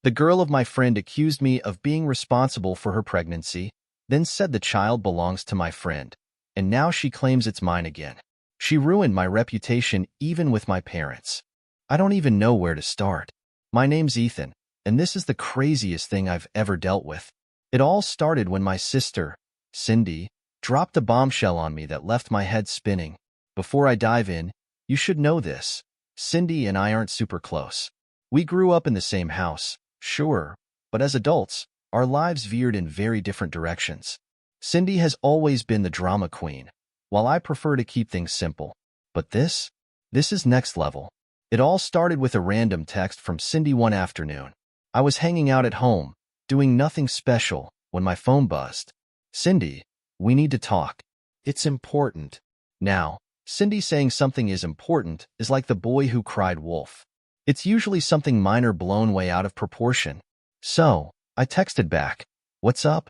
The girl of my friend accused me of being responsible for her pregnancy, then said the child belongs to my friend, and now she claims it's mine again. She ruined my reputation even with my parents. I don't even know where to start. My name's Ethan, and this is the craziest thing I've ever dealt with. It all started when my sister, Cindy, dropped a bombshell on me that left my head spinning. Before I dive in, you should know this. Cindy and I aren't super close. We grew up in the same house, sure, but as adults, our lives veered in very different directions. Cindy has always been the drama queen, while I prefer to keep things simple. But this is next level. It all started with a random text from Cindy one afternoon. I was hanging out at home, doing nothing special, when my phone buzzed. "Cindy, we need to talk. It's important." Now, Cindy saying something is important is like the boy who cried wolf. It's usually something minor blown way out of proportion. So, I texted back, "What's up?"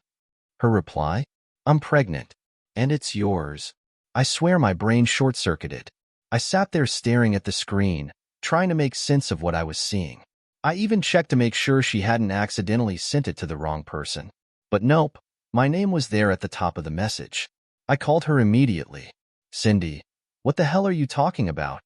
Her reply, "I'm pregnant. And it's yours." I swear my brain short-circuited. I sat there staring at the screen, trying to make sense of what I was seeing. I even checked to make sure she hadn't accidentally sent it to the wrong person. But nope, my name was there at the top of the message. I called her immediately. "Cindy, what the hell are you talking about?"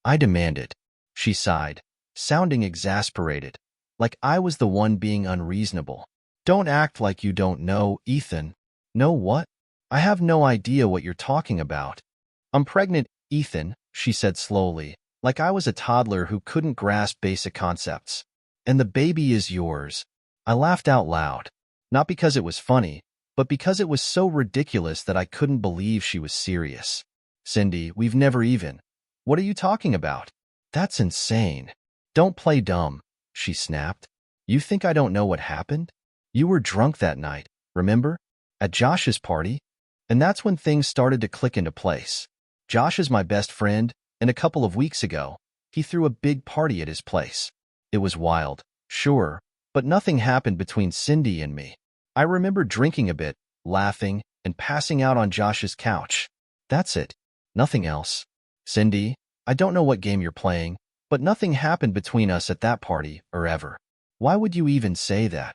I demanded. She sighed, sounding exasperated, like I was the one being unreasonable. "Don't act like you don't know, Ethan." "Know what? I have no idea what you're talking about." "I'm pregnant, Ethan," she said slowly, like I was a toddler who couldn't grasp basic concepts. "And the baby is yours." I laughed out loud, not because it was funny, but because it was so ridiculous that I couldn't believe she was serious. "Cindy, we've never even." "What are you talking about?" "That's insane." "Don't play dumb," she snapped. "You think I don't know what happened? You were drunk that night, remember? At Josh's party?" And that's when things started to click into place. Josh is my best friend, and a couple of weeks ago, he threw a big party at his place. It was wild, sure, but nothing happened between Cindy and me. I remember drinking a bit, laughing, and passing out on Josh's couch. That's it. Nothing else. "Cindy, I don't know what game you're playing, but nothing happened between us at that party, or ever." "Why would you even say that?"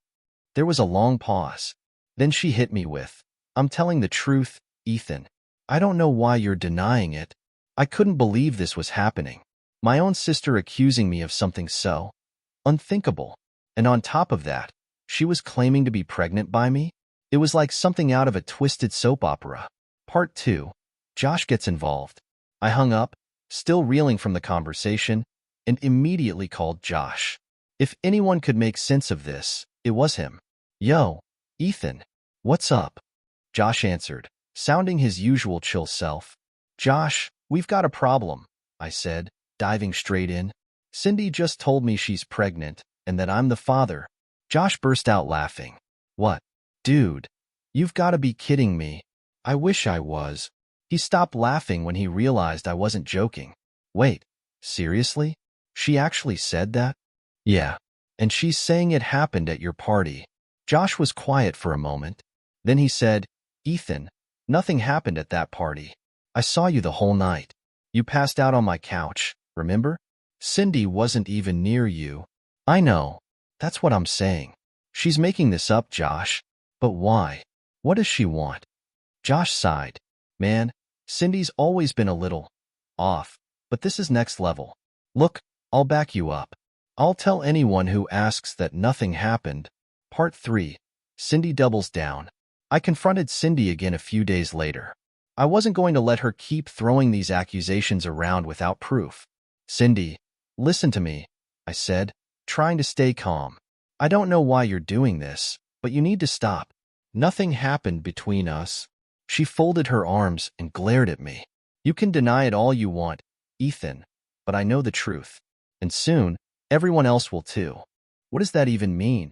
There was a long pause. Then she hit me with, "I'm telling the truth, Ethan. I don't know why you're denying it." I couldn't believe this was happening. My own sister accusing me of something so unthinkable. And on top of that, she was claiming to be pregnant by me? It was like something out of a twisted soap opera. Part 2. Josh gets involved. I hung up, still reeling from the conversation, and immediately called Josh. If anyone could make sense of this, it was him. "Yo, Ethan, what's up?" Josh answered, sounding his usual chill self. "Josh, we've got a problem," I said, diving straight in. "Cindy just told me she's pregnant, and that I'm the father." Josh burst out laughing. "What? Dude, you've got to be kidding me." "I wish I was." He stopped laughing when he realized I wasn't joking. "Wait, seriously? She actually said that?" "Yeah, and she's saying it happened at your party." Josh was quiet for a moment. Then he said, "Ethan, nothing happened at that party. I saw you the whole night. You passed out on my couch, remember? Cindy wasn't even near you." "I know. That's what I'm saying. She's making this up, Josh. But why? What does she want?" Josh sighed. "Man, Cindy's always been a little off, but this is next level. Look, I'll back you up. I'll tell anyone who asks that nothing happened." Part 3. Cindy doubles down. I confronted Cindy again a few days later. I wasn't going to let her keep throwing these accusations around without proof. "Cindy, listen to me," I said, trying to stay calm. "I don't know why you're doing this, but you need to stop. Nothing happened between us." She folded her arms and glared at me. "You can deny it all you want, Ethan, but I know the truth. And soon, everyone else will too." "What does that even mean?"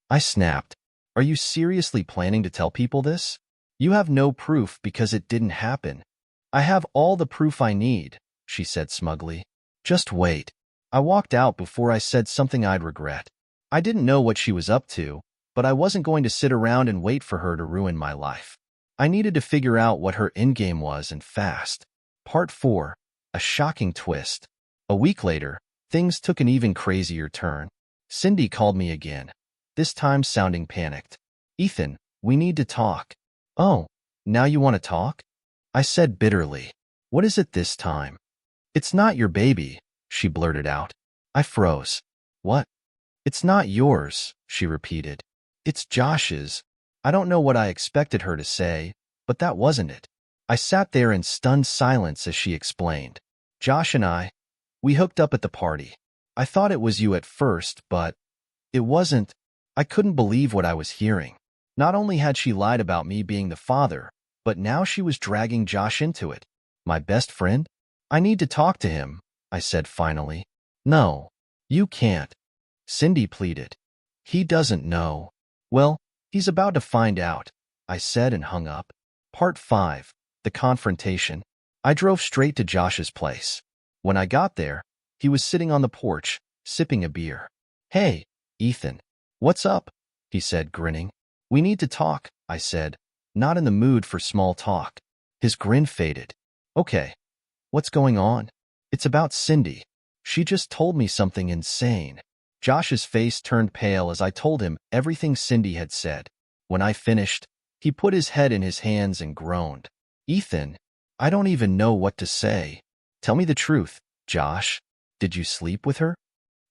I snapped. "Are you seriously planning to tell people this? You have no proof because it didn't happen." "I have all the proof I need," she said smugly. "Just wait." I walked out before I said something I'd regret. I didn't know what she was up to, but I wasn't going to sit around and wait for her to ruin my life. I needed to figure out what her endgame was, and fast. Part 4. A shocking twist. A week later, things took an even crazier turn. Cindy called me again, this time sounding panicked. Ethan, we need to talk. Oh, now you want to talk? I said bitterly. What is it this time? It's not your baby, she blurted out. I froze. What? It's not yours, she repeated. It's Josh's. I don't know what I expected her to say, but that wasn't it. I sat there in stunned silence as she explained. Josh and we hooked up at the party. I thought it was you at first, but it wasn't. I couldn't believe what I was hearing. Not only had she lied about me being the father, but now she was dragging Josh into it. My best friend? I need to talk to him, I said finally. No, you can't. Cindy pleaded. He doesn't know. Well, he's about to find out, I said and hung up. Part 5. The Confrontation. I drove straight to Josh's place. When I got there, he was sitting on the porch, sipping a beer. Hey, Ethan. What's up? He said, grinning. We need to talk, I said, not in the mood for small talk. His grin faded. Okay. What's going on? It's about Cindy. She just told me something insane. Josh's face turned pale as I told him everything Cindy had said. When I finished, he put his head in his hands and groaned. Ethan, I don't even know what to say. Tell me the truth, Josh. Did you sleep with her?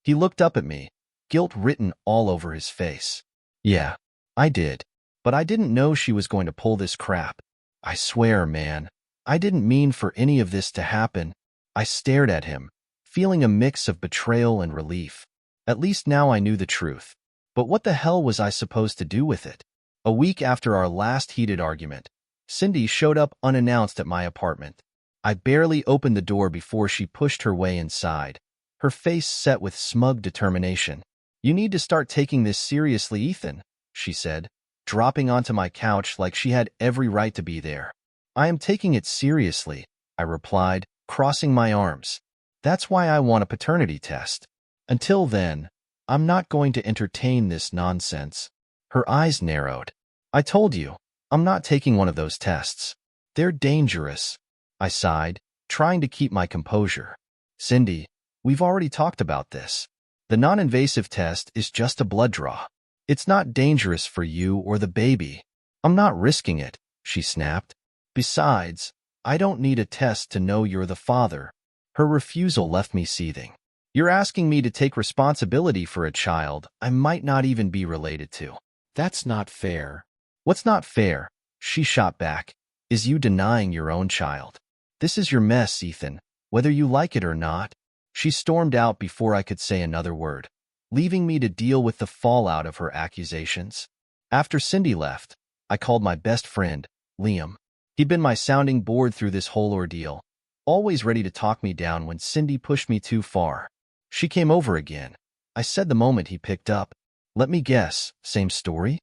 He looked up at me, guilt written all over his face. Yeah, I did. But I didn't know she was going to pull this crap. I swear, man, I didn't mean for any of this to happen. I stared at him, feeling a mix of betrayal and relief. At least now I knew the truth. But what the hell was I supposed to do with it? A week after our last heated argument, Cindy showed up unannounced at my apartment. I barely opened the door before she pushed her way inside, her face set with smug determination. You need to start taking this seriously, Ethan, she said, dropping onto my couch like she had every right to be there. I am taking it seriously, I replied, crossing my arms. That's why I want a paternity test. Until then, I'm not going to entertain this nonsense. Her eyes narrowed. I told you, I'm not taking one of those tests. They're dangerous. I sighed, trying to keep my composure. Cindy, we've already talked about this. The non-invasive test is just a blood draw. It's not dangerous for you or the baby. I'm not risking it, she snapped. Besides, I don't need a test to know you're the father. Her refusal left me seething. You're asking me to take responsibility for a child I might not even be related to. That's not fair. What's not fair, she shot back, is you denying your own child. This is your mess, Ethan, whether you like it or not. She stormed out before I could say another word, leaving me to deal with the fallout of her accusations. After Cindy left, I called my best friend, Liam. He'd been my sounding board through this whole ordeal, always ready to talk me down when Cindy pushed me too far. She came over again, I said the moment he picked up. Let me guess, same story?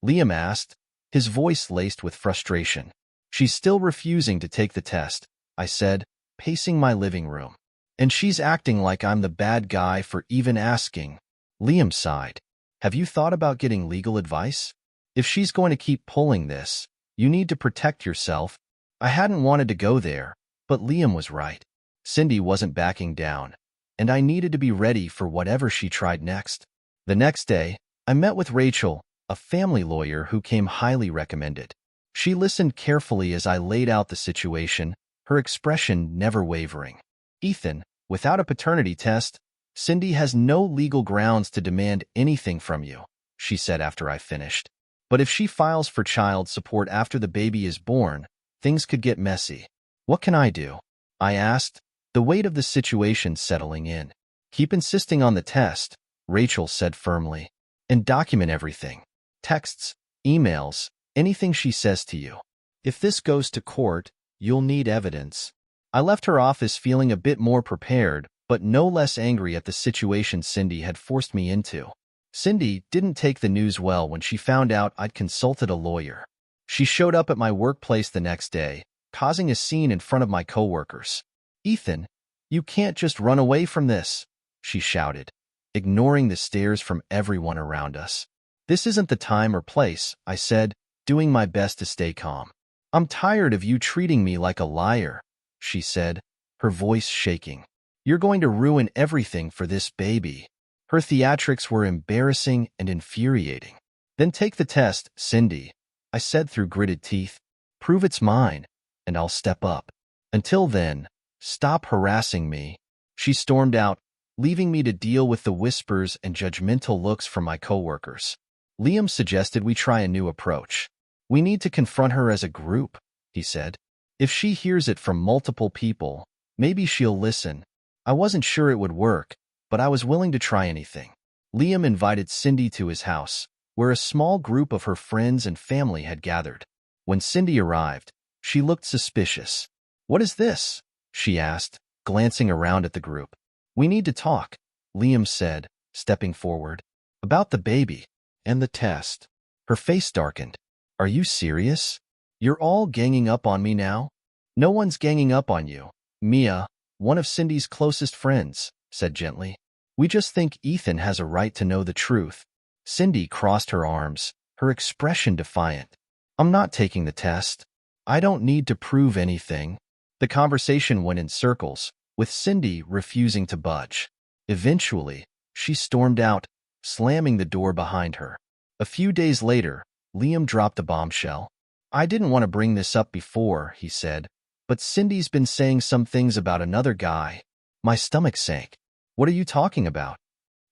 Liam asked, his voice laced with frustration. She's still refusing to take the test, I said, pacing my living room. And she's acting like I'm the bad guy for even asking. Liam sighed. Have you thought about getting legal advice? If she's going to keep pulling this, you need to protect yourself. I hadn't wanted to go there, but Liam was right. Cindy wasn't backing down, and I needed to be ready for whatever she tried next. The next day, I met with Rachel, a family lawyer who came highly recommended. She listened carefully as I laid out the situation, her expression never wavering. Ethan, without a paternity test, Cindy has no legal grounds to demand anything from you, she said after I finished. But if she files for child support after the baby is born, things could get messy. What can I do? I asked, the weight of the situation settling in. Keep insisting on the test, Rachel said firmly, and document everything. Texts, emails, anything she says to you. If this goes to court, you'll need evidence. I left her office feeling a bit more prepared, but no less angry at the situation Cindy had forced me into. Cindy didn't take the news well when she found out I'd consulted a lawyer. She showed up at my workplace the next day, causing a scene in front of my coworkers. Ethan, you can't just run away from this, she shouted, ignoring the stares from everyone around us. This isn't the time or place, I said, doing my best to stay calm. I'm tired of you treating me like a liar, she said, her voice shaking. You're going to ruin everything for this baby. Her theatrics were embarrassing and infuriating. Then take the test, Cindy, I said through gritted teeth. Prove it's mine, and I'll step up. Until then, stop harassing me. She stormed out, leaving me to deal with the whispers and judgmental looks from my coworkers. Liam suggested we try a new approach. We need to confront her as a group, he said. If she hears it from multiple people, maybe she'll listen. I wasn't sure it would work, but I was willing to try anything. Liam invited Cindy to his house, where a small group of her friends and family had gathered. When Cindy arrived, she looked suspicious. "What is this?" she asked, glancing around at the group. "We need to talk," Liam said, stepping forward. "About the baby and the test." Her face darkened. "Are you serious? You're all ganging up on me now?" "No one's ganging up on you," Mia, one of Cindy's closest friends, said gently. "We just think Ethan has a right to know the truth." Cindy crossed her arms, her expression defiant. "I'm not taking the test. I don't need to prove anything." The conversation went in circles, with Cindy refusing to budge. Eventually, she stormed out, slamming the door behind her. A few days later, Liam dropped a bombshell. "I didn't want to bring this up before," he said, "but Cindy's been saying some things about another guy." My stomach sank. "What are you talking about?"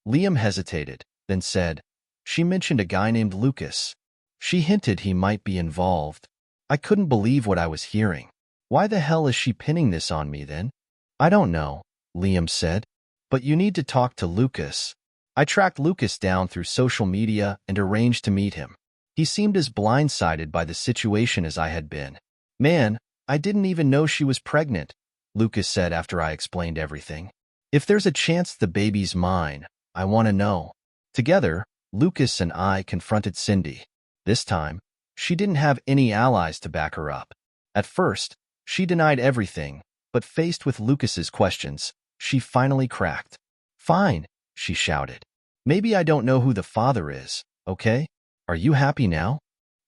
Liam hesitated, then said, "She mentioned a guy named Lucas. She hinted he might be involved." I couldn't believe what I was hearing. "Why the hell is she pinning this on me then?" "I don't know," Liam said, "but you need to talk to Lucas." I tracked Lucas down through social media and arranged to meet him. He seemed as blindsided by the situation as I had been. "Man, I didn't even know she was pregnant," Lucas said after I explained everything. "If there's a chance the baby's mine, I want to know." Together, Lucas and I confronted Cindy. This time, she didn't have any allies to back her up. At first, she denied everything, but faced with Lucas's questions, she finally cracked. "Fine," she shouted. "Maybe I don't know who the father is, okay? Are you happy now?"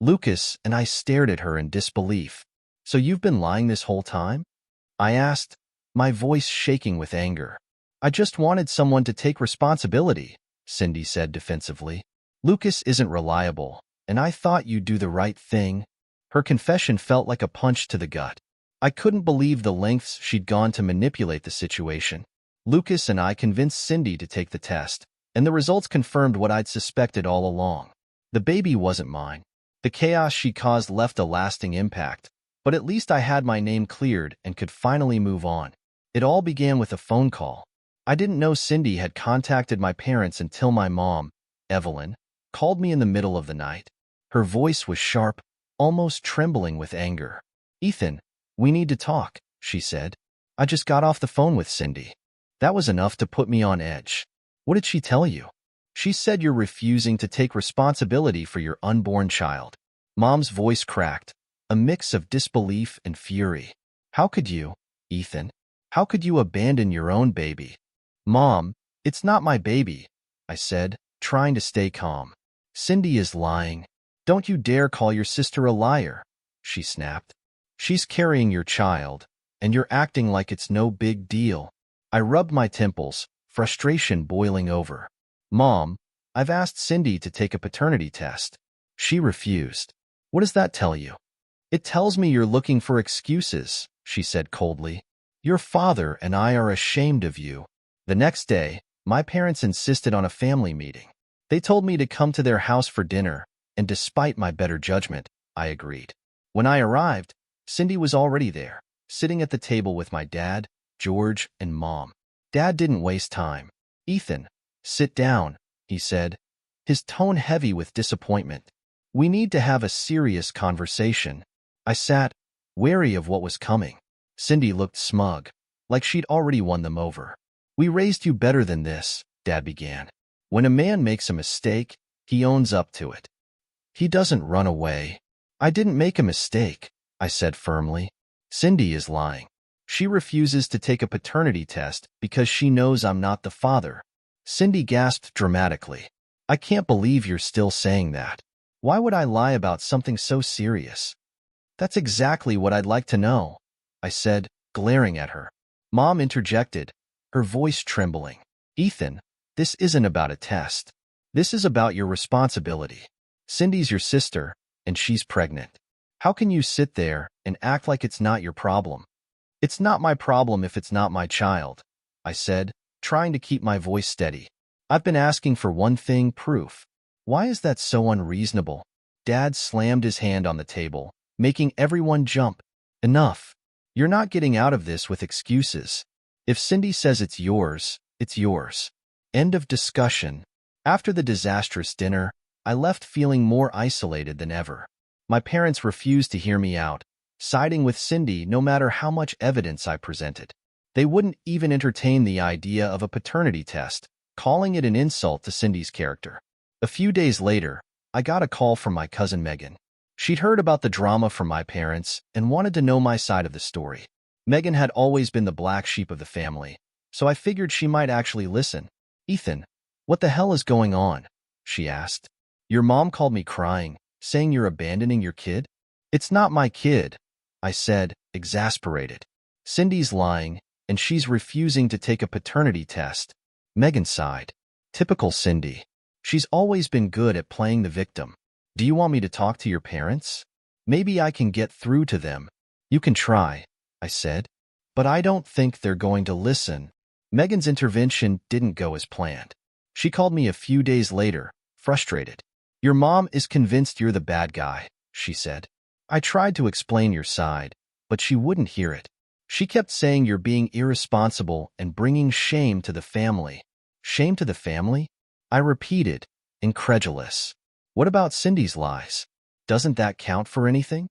Lucas and I stared at her in disbelief. "So you've been lying this whole time?" I asked, my voice shaking with anger. "I just wanted someone to take responsibility," Cindy said defensively. "Lucas isn't reliable, and I thought you'd do the right thing." Her confession felt like a punch to the gut. I couldn't believe the lengths she'd gone to manipulate the situation. Lucas and I convinced Cindy to take the test, and the results confirmed what I'd suspected all along. The baby wasn't mine. The chaos she caused left a lasting impact, but at least I had my name cleared and could finally move on. It all began with a phone call. I didn't know Cindy had contacted my parents until my mom, Evelyn, called me in the middle of the night. Her voice was sharp, almost trembling with anger. "Ethan, we need to talk," she said. "I just got off the phone with Cindy." That was enough to put me on edge. "What did she tell you?" "She said you're refusing to take responsibility for your unborn child." Mom's voice cracked, a mix of disbelief and fury. "How could you, Ethan? How could you abandon your own baby?" "Mom, it's not my baby," I said, trying to stay calm. "Cindy is lying." "Don't you dare call your sister a liar," she snapped. "She's carrying your child, and you're acting like it's no big deal." I rubbed my temples, frustration boiling over. "Mom, I've asked Cindy to take a paternity test. She refused." "What does that tell you?" "It tells me you're looking for excuses," she said coldly. "Your father and I are ashamed of you." The next day, my parents insisted on a family meeting. They told me to come to their house for dinner, and despite my better judgment, I agreed. When I arrived, Cindy was already there, sitting at the table with my dad, George, and Mom. Dad didn't waste time. "Ethan, sit down," he said, his tone heavy with disappointment. "We need to have a serious conversation." I sat, wary of what was coming. Cindy looked smug, like she'd already won them over. "We raised you better than this," Dad began. "When a man makes a mistake, he owns up to it. He doesn't run away." "I didn't make a mistake," I said firmly. "Cindy is lying. She refuses to take a paternity test because she knows I'm not the father." Cindy gasped dramatically. "I can't believe you're still saying that. Why would I lie about something so serious?" "That's exactly what I'd like to know," I said, glaring at her. Mom interjected, her voice trembling. "Ethan, this isn't about a test. This is about your responsibility. Cindy's your sister, and she's pregnant. How can you sit there and act like it's not your problem? It's not my problem if it's not my child, I said, trying to keep my voice steady. I've been asking for one thing, proof. Why is that so unreasonable? Dad slammed his hand on the table, making everyone jump. Enough. You're not getting out of this with excuses. If Cindy says it's yours, it's yours. End of discussion. After the disastrous dinner, I left feeling more isolated than ever. My parents refused to hear me out, siding with Cindy no matter how much evidence I presented. They wouldn't even entertain the idea of a paternity test, calling it an insult to Cindy's character. A few days later, I got a call from my cousin Megan. She'd heard about the drama from my parents and wanted to know my side of the story. Megan had always been the black sheep of the family, so I figured she might actually listen. "Ethan, what the hell is going on?" she asked. "Your mom called me crying, saying you're abandoning your kid?" "It's not my kid," I said, exasperated. "Cindy's lying, and she's refusing to take a paternity test." Megan sighed. Typical Cindy. She's always been good at playing the victim. "Do you want me to talk to your parents? Maybe I can get through to them." "You can try," I said, "but I don't think they're going to listen." Megan's intervention didn't go as planned. She called me a few days later, frustrated. "Your mom is convinced you're the bad guy," she said. "I tried to explain your side, but she wouldn't hear it. She kept saying you're being irresponsible and bringing shame to the family." "Shame to the family?" I repeated, incredulous. "What about Cindy's lies? Doesn't that count for anything?"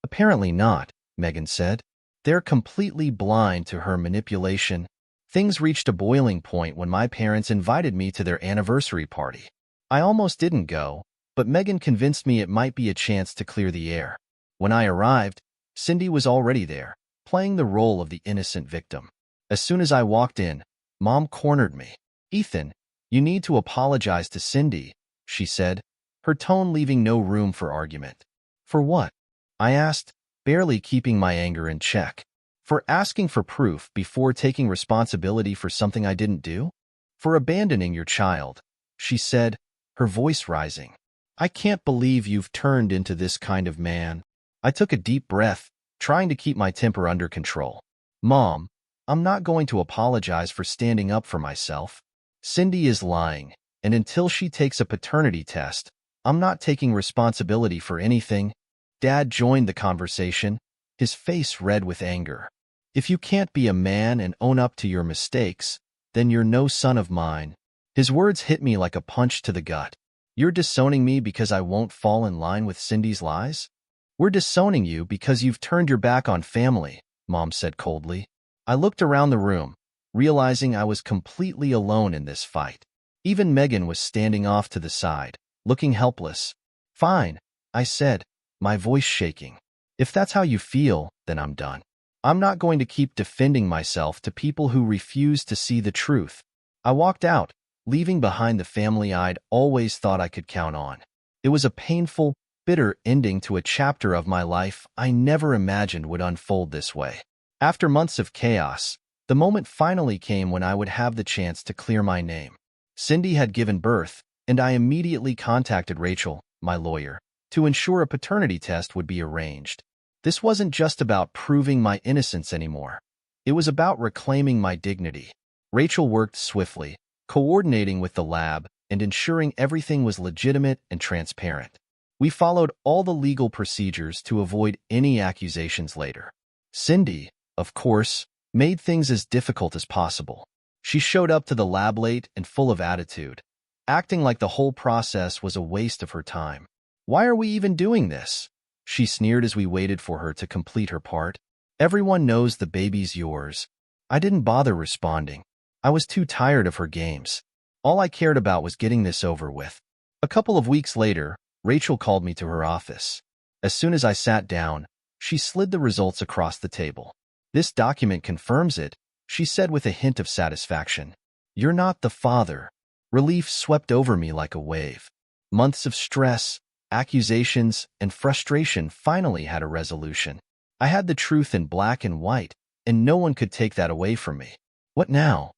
"Apparently not," Megan said. "They're completely blind to her manipulation." Things reached a boiling point when my parents invited me to their anniversary party. I almost didn't go, but Megan convinced me it might be a chance to clear the air. When I arrived, Cindy was already there, playing the role of the innocent victim. As soon as I walked in, Mom cornered me. "Ethan, you need to apologize to Cindy," she said, her tone leaving no room for argument. "For what?" I asked, barely keeping my anger in check. "For asking for proof before taking responsibility for something I didn't do? For abandoning your child," she said, her voice rising. "I can't believe you've turned into this kind of man." I took a deep breath, trying to keep my temper under control. "Mom, I'm not going to apologize for standing up for myself. Cindy is lying, and until she takes a paternity test, I'm not taking responsibility for anything." Dad joined the conversation, his face red with anger. "If you can't be a man and own up to your mistakes, then you're no son of mine." His words hit me like a punch to the gut. "You're disowning me because I won't fall in line with Cindy's lies?" "We're disowning you because you've turned your back on family," Mom said coldly. I looked around the room, realizing I was completely alone in this fight. Even Megan was standing off to the side, looking helpless. "Fine," I said, my voice shaking. "If that's how you feel, then I'm done. I'm not going to keep defending myself to people who refuse to see the truth." I walked out, leaving behind the family I'd always thought I could count on. It was a painful, bitter ending to a chapter of my life I never imagined would unfold this way. After months of chaos, the moment finally came when I would have the chance to clear my name. Cindy had given birth, and I immediately contacted Rachel, my lawyer, to ensure a paternity test would be arranged. This wasn't just about proving my innocence anymore. It was about reclaiming my dignity. Rachel worked swiftly, coordinating with the lab and ensuring everything was legitimate and transparent. We followed all the legal procedures to avoid any accusations later. Cindy, of course, made things as difficult as possible. She showed up to the lab late and full of attitude, acting like the whole process was a waste of her time. "Why are we even doing this?" she sneered as we waited for her to complete her part. "Everyone knows the baby's yours." I didn't bother responding. I was too tired of her games. All I cared about was getting this over with. A couple of weeks later, Rachel called me to her office. As soon as I sat down, she slid the results across the table. "This document confirms it," she said with a hint of satisfaction. "You're not the father." Relief swept over me like a wave. Months of stress, accusations, and frustration finally had a resolution. I had the truth in black and white, and no one could take that away from me. "What now?"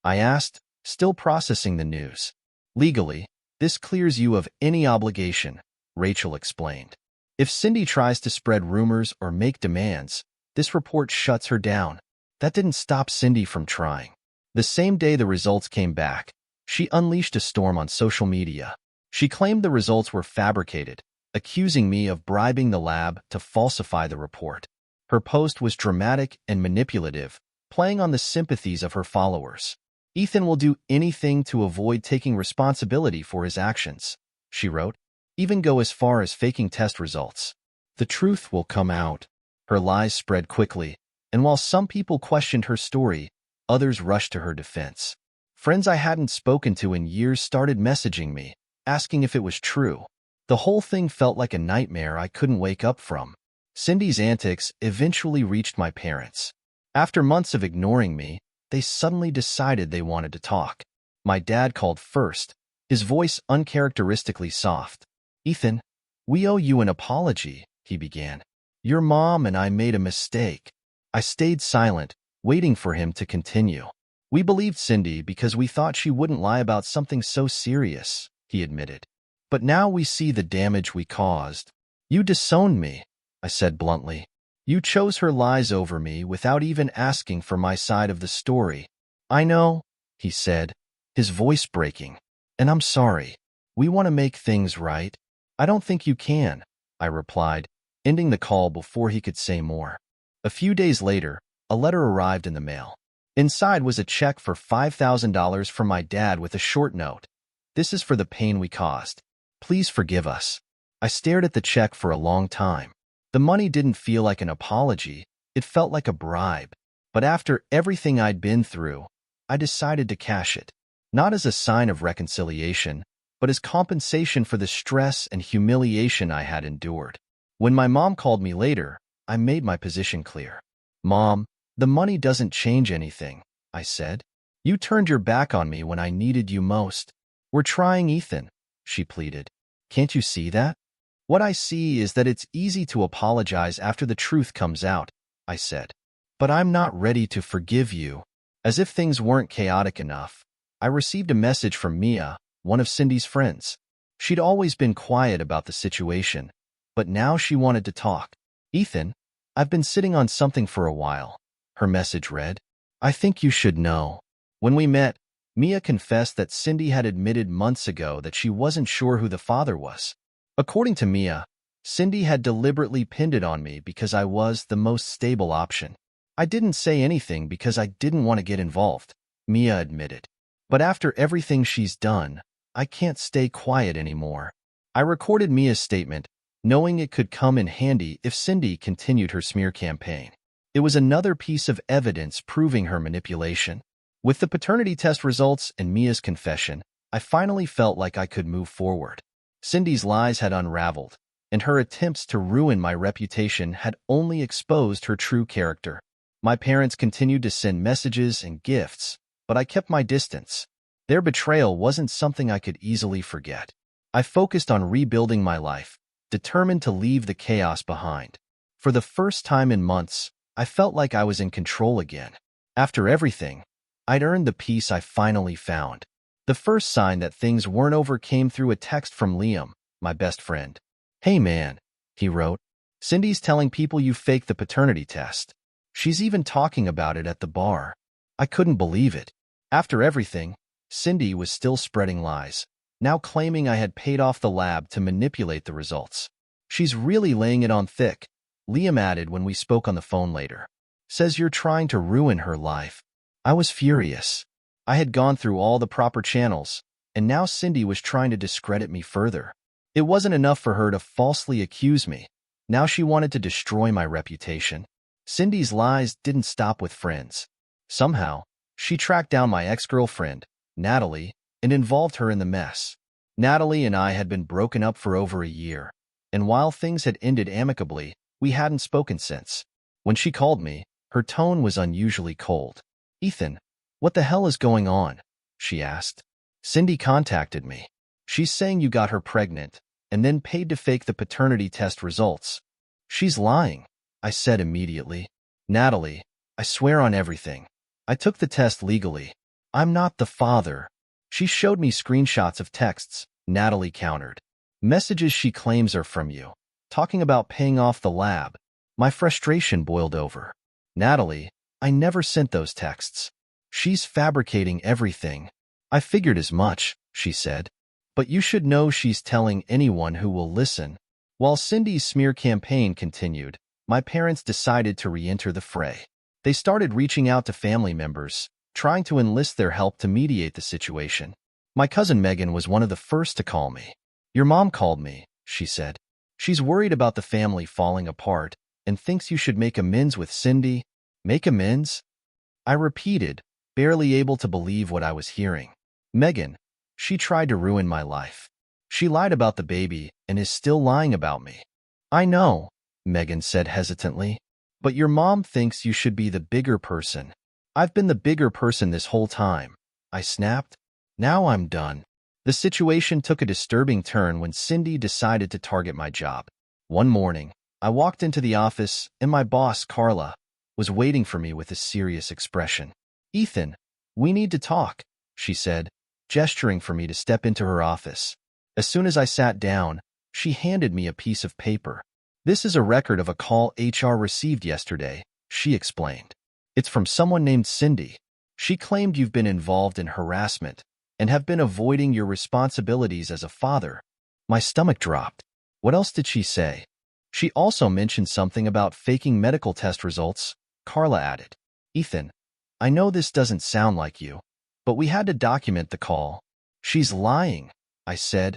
I asked, Still processing the news. Legally, this clears you of any obligation, Rachel explained. If Cindy tries to spread rumors or make demands, this report shuts her down. That didn't stop Cindy from trying. The same day the results came back, she unleashed a storm on social media. She claimed the results were fabricated, accusing me of bribing the lab to falsify the report. Her post was dramatic and manipulative, playing on the sympathies of her followers. Ethan will do anything to avoid taking responsibility for his actions, she wrote, even go as far as faking test results. The truth will come out. Her lies spread quickly, and while some people questioned her story, others rushed to her defense. Friends I hadn't spoken to in years started messaging me, asking if it was true. The whole thing felt like a nightmare I couldn't wake up from. Cindy's antics eventually reached my parents. After months of ignoring me, they suddenly decided they wanted to talk. My dad called first, his voice uncharacteristically soft. "Ethan, we owe you an apology," he began. "Your mom and I made a mistake." I stayed silent, waiting for him to continue. "We believed Cindy because we thought she wouldn't lie about something so serious," he admitted. "But now we see the damage we caused. You disowned me," I said bluntly. "You chose her lies over me without even asking for my side of the story." "I know," he said, his voice breaking. "And I'm sorry. We want to make things right." "I don't think you can," I replied, ending the call before he could say more. A few days later, a letter arrived in the mail. Inside was a check for $5,000 from my dad with a short note. "This is for the pain we caused. Please forgive us." I stared at the check for a long time. The money didn't feel like an apology, it felt like a bribe. But after everything I'd been through, I decided to cash it. Not as a sign of reconciliation, but as compensation for the stress and humiliation I had endured. When my mom called me later, I made my position clear. "Mom, the money doesn't change anything," I said. "You turned your back on me when I needed you most." "We're trying, Ethan," she pleaded. "Can't you see that?" "What I see is that it's easy to apologize after the truth comes out," I said. "But I'm not ready to forgive you." As if things weren't chaotic enough, I received a message from Mia, one of Cindy's friends. She'd always been quiet about the situation, but now she wanted to talk. "Ethan, I've been sitting on something for a while," her message read. "I think you should know." When we met, Mia confessed that Cindy had admitted months ago that she wasn't sure who the father was. According to Mia, Cindy had deliberately pinned it on me because I was the most stable option. "I didn't say anything because I didn't want to get involved," Mia admitted. "But after everything she's done, I can't stay quiet anymore." I recorded Mia's statement, knowing it could come in handy if Cindy continued her smear campaign. It was another piece of evidence proving her manipulation. With the paternity test results and Mia's confession, I finally felt like I could move forward. Cindy's lies had unraveled, and her attempts to ruin my reputation had only exposed her true character. My parents continued to send messages and gifts, but I kept my distance. Their betrayal wasn't something I could easily forget. I focused on rebuilding my life, determined to leave the chaos behind. For the first time in months, I felt like I was in control again. After everything, I'd earned the peace I finally found. The first sign that things weren't over came through a text from Liam, my best friend. "Hey man," he wrote, "Cindy's telling people you faked the paternity test. She's even talking about it at the bar." I couldn't believe it. After everything, Cindy was still spreading lies, now claiming I had paid off the lab to manipulate the results. "She's really laying it on thick," Liam added when we spoke on the phone later. "Says you're trying to ruin her life." I was furious. I had gone through all the proper channels, and now Cindy was trying to discredit me further. It wasn't enough for her to falsely accuse me. Now she wanted to destroy my reputation. Cindy's lies didn't stop with friends. Somehow, she tracked down my ex-girlfriend, Natalie, and involved her in the mess. Natalie and I had been broken up for over a year, and while things had ended amicably, we hadn't spoken since. When she called me, her tone was unusually cold. "Ethan, what the hell is going on?" she asked. "Cindy contacted me. She's saying you got her pregnant, and then paid to fake the paternity test results." "She's lying," I said immediately. "Natalie, I swear on everything. I took the test legally. I'm not the father. She showed me screenshots of texts, Natalie countered. Messages she claims are from you, talking about paying off the lab. My frustration boiled over. Natalie, I never sent those texts. She's fabricating everything. I figured as much, she said. But you should know she's telling anyone who will listen. While Cindy's smear campaign continued, my parents decided to re-enter the fray. They started reaching out to family members, trying to enlist their help to mediate the situation. My cousin Megan was one of the first to call me. Your mom called me, she said. She's worried about the family falling apart and thinks you should make amends with Cindy. Make amends? I repeated, barely able to believe what I was hearing. Megan, she tried to ruin my life. She lied about the baby and is still lying about me. I know, Megan said hesitantly, but your mom thinks you should be the bigger person. I've been the bigger person this whole time, I snapped. Now I'm done. The situation took a disturbing turn when Cindy decided to target my job. One morning, I walked into the office and my boss, Carla, was waiting for me with a serious expression. Ethan, we need to talk, she said, gesturing for me to step into her office. As soon as I sat down, she handed me a piece of paper. This is a record of a call HR received yesterday, she explained. It's from someone named Cindy. She claimed you've been involved in harassment and have been avoiding your responsibilities as a father. My stomach dropped. What else did she say? She also mentioned something about faking medical test results, Carla added. Ethan, I know this doesn't sound like you, but we had to document the call. She's lying, I said,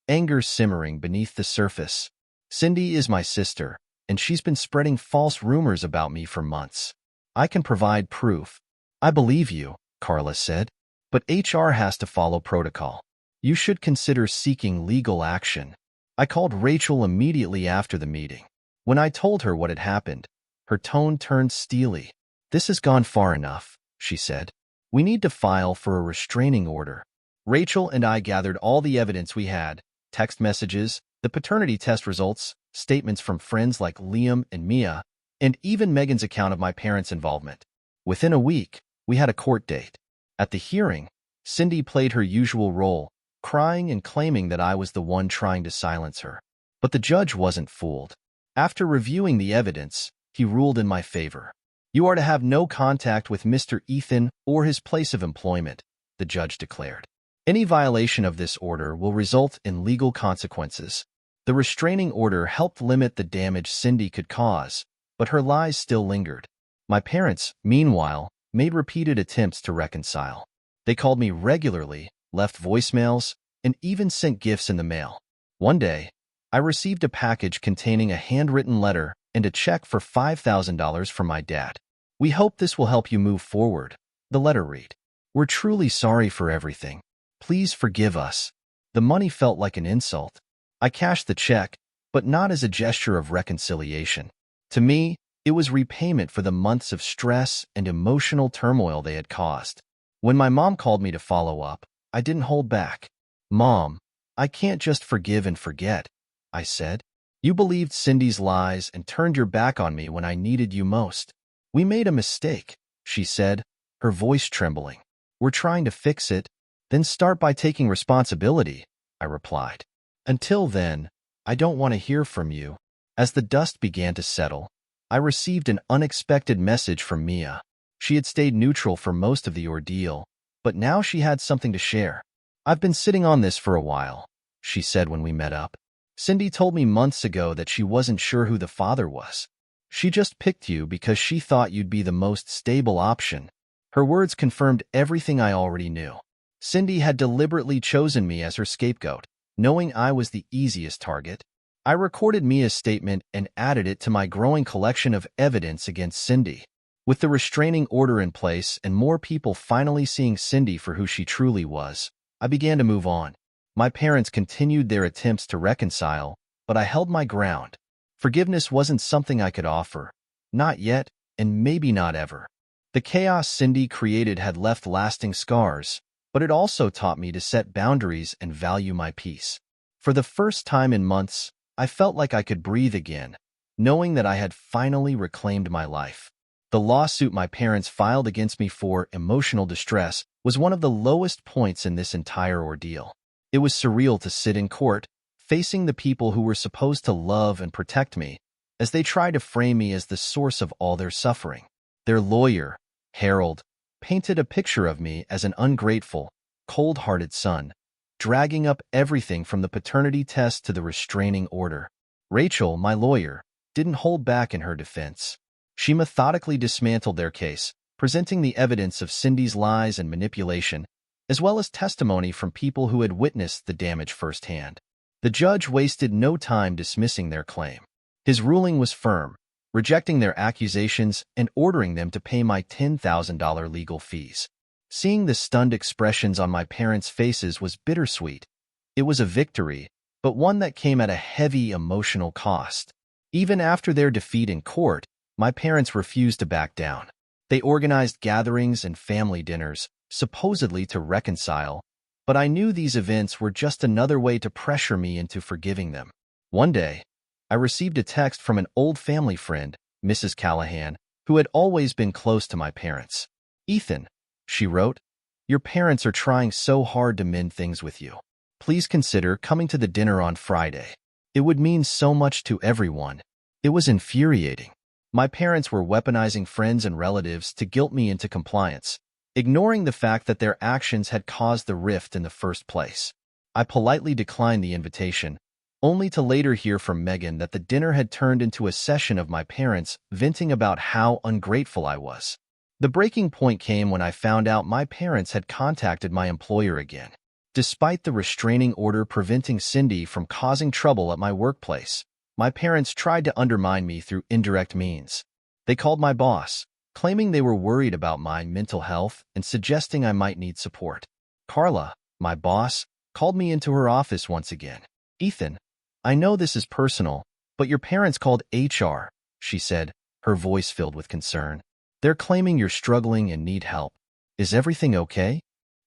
anger simmering beneath the surface. Cindy is my sister, and she's been spreading false rumors about me for months. I can provide proof. I believe you, Carla said, but HR has to follow protocol. You should consider seeking legal action. I called Rachel immediately after the meeting. When I told her what had happened, her tone turned steely. This has gone far enough, she said. We need to file for a restraining order. Rachel and I gathered all the evidence we had, text messages, the paternity test results, statements from friends like Liam and Mia, and even Megan's account of my parents' involvement. Within a week, we had a court date. At the hearing, Cindy played her usual role, crying and claiming that I was the one trying to silence her. But the judge wasn't fooled. After reviewing the evidence, he ruled in my favor. You are to have no contact with Mr. Ethan or his place of employment, the judge declared. Any violation of this order will result in legal consequences. The restraining order helped limit the damage Cindy could cause, but her lies still lingered. My parents, meanwhile, made repeated attempts to reconcile. They called me regularly, left voicemails, and even sent gifts in the mail. One day, I received a package containing a handwritten letter and a check for $5,000 from my dad. We hope this will help you move forward, the letter read. We're truly sorry for everything. Please forgive us. The money felt like an insult. I cashed the check, but not as a gesture of reconciliation. To me, it was repayment for the months of stress and emotional turmoil they had caused. When my mom called me to follow up, I didn't hold back. Mom, I can't just forgive and forget, I said. You believed Cindy's lies and turned your back on me when I needed you most. We made a mistake, she said, her voice trembling. We're trying to fix it, then start by taking responsibility, I replied. Until then, I don't want to hear from you. As the dust began to settle, I received an unexpected message from Mia. She had stayed neutral for most of the ordeal, but now she had something to share. I've been sitting on this for a while, she said when we met up. Cindy told me months ago that she wasn't sure who the father was. She just picked you because she thought you'd be the most stable option. Her words confirmed everything I already knew. Cindy had deliberately chosen me as her scapegoat, knowing I was the easiest target. I recorded Mia's statement and added it to my growing collection of evidence against Cindy. With the restraining order in place and more people finally seeing Cindy for who she truly was, I began to move on. My parents continued their attempts to reconcile, but I held my ground. Forgiveness wasn't something I could offer. Not yet, and maybe not ever. The chaos Cindy created had left lasting scars, but it also taught me to set boundaries and value my peace. For the first time in months, I felt like I could breathe again, knowing that I had finally reclaimed my life. The lawsuit my parents filed against me for emotional distress was one of the lowest points in this entire ordeal. It was surreal to sit in court, facing the people who were supposed to love and protect me, as they tried to frame me as the source of all their suffering. Their lawyer, Harold, painted a picture of me as an ungrateful, cold-hearted son, dragging up everything from the paternity test to the restraining order. Rachel, my lawyer, didn't hold back in her defense. She methodically dismantled their case, presenting the evidence of Cindy's lies and manipulation, as well as testimony from people who had witnessed the damage firsthand. The judge wasted no time dismissing their claim. His ruling was firm, rejecting their accusations and ordering them to pay my $10,000 legal fees. Seeing the stunned expressions on my parents' faces was bittersweet. It was a victory, but one that came at a heavy emotional cost. Even after their defeat in court, my parents refused to back down. They organized gatherings and family dinners, supposedly to reconcile, but I knew these events were just another way to pressure me into forgiving them. One day, I received a text from an old family friend, Mrs. Callahan, who had always been close to my parents. "Ethan," she wrote, "your parents are trying so hard to mend things with you. Please consider coming to the dinner on Friday. It would mean so much to everyone." It was infuriating. My parents were weaponizing friends and relatives to guilt me into compliance, ignoring the fact that their actions had caused the rift in the first place. I politely declined the invitation, only to later hear from Megan that the dinner had turned into a session of my parents venting about how ungrateful I was. The breaking point came when I found out my parents had contacted my employer again. Despite the restraining order preventing Cindy from causing trouble at my workplace, my parents tried to undermine me through indirect means. They called my boss, claiming they were worried about my mental health and suggesting I might need support. Carla, my boss, called me into her office once again. "Ethan, I know this is personal, but your parents called HR," she said, her voice filled with concern. "They're claiming you're struggling and need help. Is everything okay?"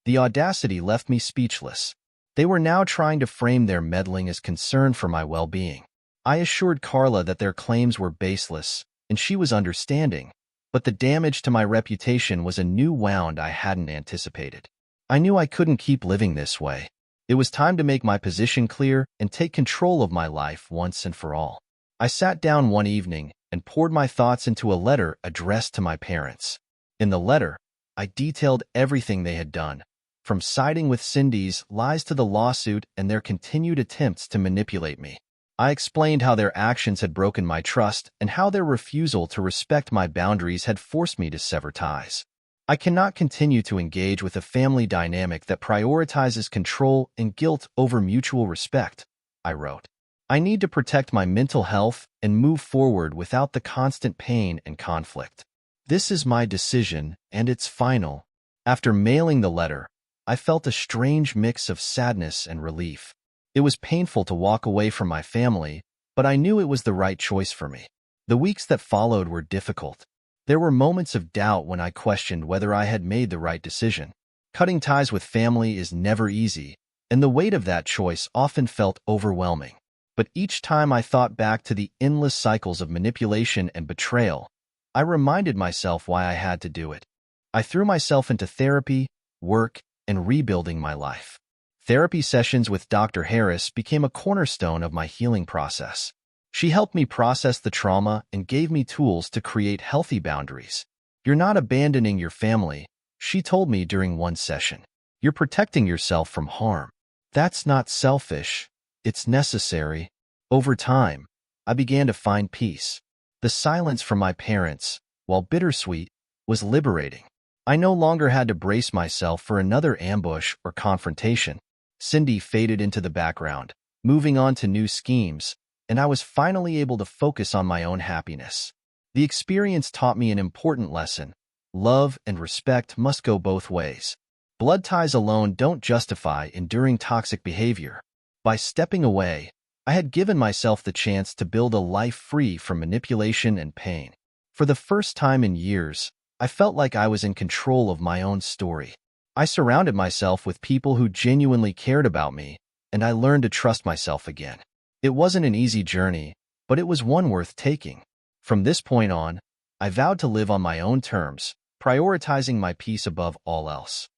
The audacity left me speechless. They were now trying to frame their meddling as concern for my well-being. I assured Carla that their claims were baseless, and she was understanding, but the damage to my reputation was a new wound I hadn't anticipated. I knew I couldn't keep living this way. It was time to make my position clear and take control of my life once and for all. I sat down one evening and poured my thoughts into a letter addressed to my parents. In the letter, I detailed everything they had done, from siding with Cindy's lies to the lawsuit and their continued attempts to manipulate me. I explained how their actions had broken my trust and how their refusal to respect my boundaries had forced me to sever ties. "I cannot continue to engage with a family dynamic that prioritizes control and guilt over mutual respect," I wrote. "I need to protect my mental health and move forward without the constant pain and conflict. This is my decision, and it's final." After mailing the letter, I felt a strange mix of sadness and relief. It was painful to walk away from my family, but I knew it was the right choice for me. The weeks that followed were difficult. There were moments of doubt when I questioned whether I had made the right decision. Cutting ties with family is never easy, and the weight of that choice often felt overwhelming. But each time I thought back to the endless cycles of manipulation and betrayal, I reminded myself why I had to do it. I threw myself into therapy, work, and rebuilding my life. Therapy sessions with Dr. Harris became a cornerstone of my healing process. She helped me process the trauma and gave me tools to create healthy boundaries. "You're not abandoning your family," she told me during one session. "You're protecting yourself from harm. That's not selfish. It's necessary." Over time, I began to find peace. The silence from my parents, while bittersweet, was liberating. I no longer had to brace myself for another ambush or confrontation. Cindy faded into the background, moving on to new schemes, and I was finally able to focus on my own happiness. The experience taught me an important lesson. Love and respect must go both ways. Blood ties alone don't justify enduring toxic behavior. By stepping away, I had given myself the chance to build a life free from manipulation and pain. For the first time in years, I felt like I was in control of my own story. I surrounded myself with people who genuinely cared about me, and I learned to trust myself again. It wasn't an easy journey, but it was one worth taking. From this point on, I vowed to live on my own terms, prioritizing my peace above all else.